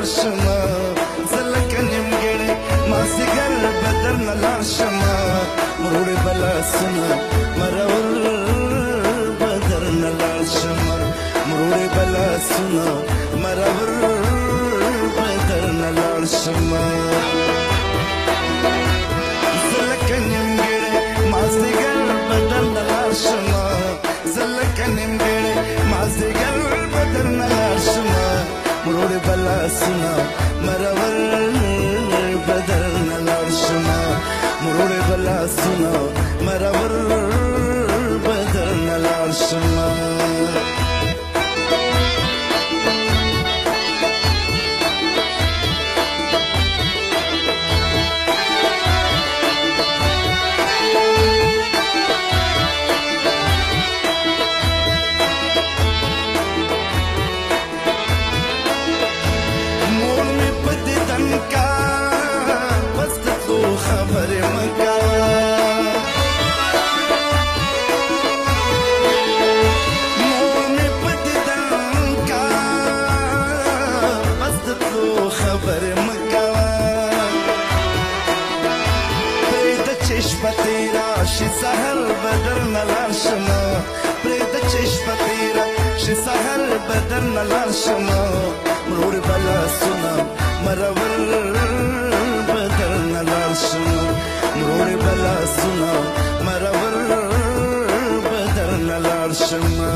شما زلک نیمګړی مازدیګر بدر نه لاړ شما مروړې بلا سونه مرور بدر نه لاړ شما مروړې بلا سونه مرور بدر نه لاړ شما زلک نیمګړی مازدیګر بدر نه لاړ شما زلک نیمګړی مازدیګر بدر نه لاړ شما مروړې بلا سونه مرور بدر نه لاړ شما مروړې بلا سونه مرور بدر نه لاړ شما شي سحر بدر نه لاړ شما پرېږده چې شپه تېره شي سحر بدر نه لاړ شما مروړې بلا سونه مرور بدر نه لاړ شما مروړې بلا سونه مرور بدر نه لاړ شما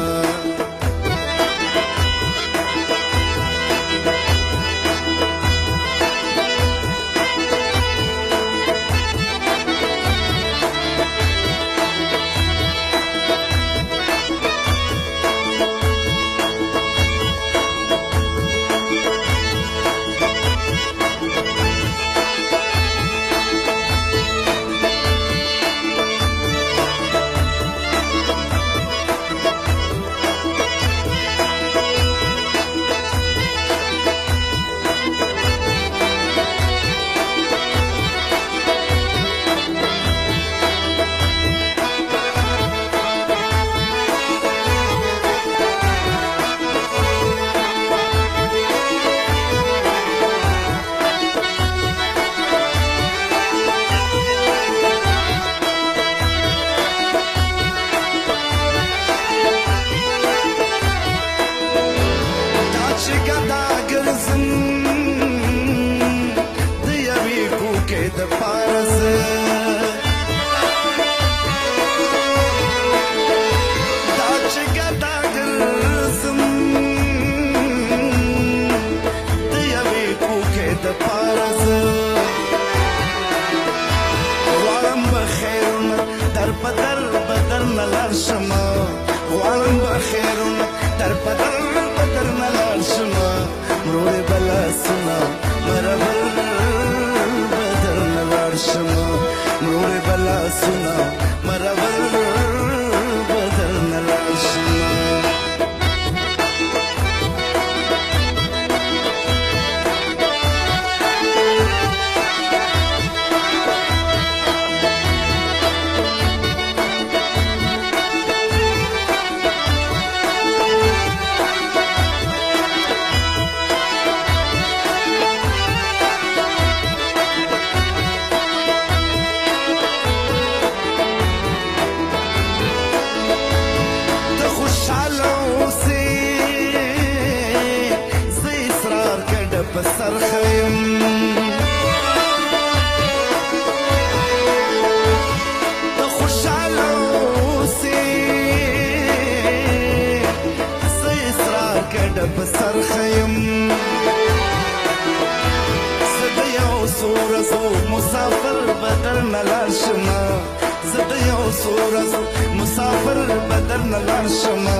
مسافر بدر نه لاړ شما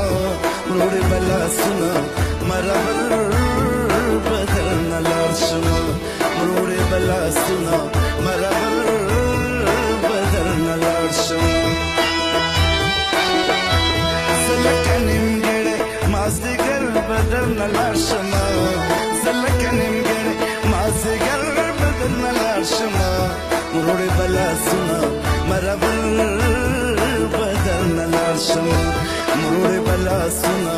مروړې بلا سونه مرور بدر نه لاړ شما مروړې بلا سونه مرور بدر نه لاړ شما زلک نیمګړی مازدیګر بدر نه لاړ شما زلک نیمګړی مازدیګر بدر نه لاړ شما مروړې بلا سونه مرور بدر نه لاړ شما مروړې بلا سونه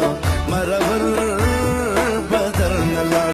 مرور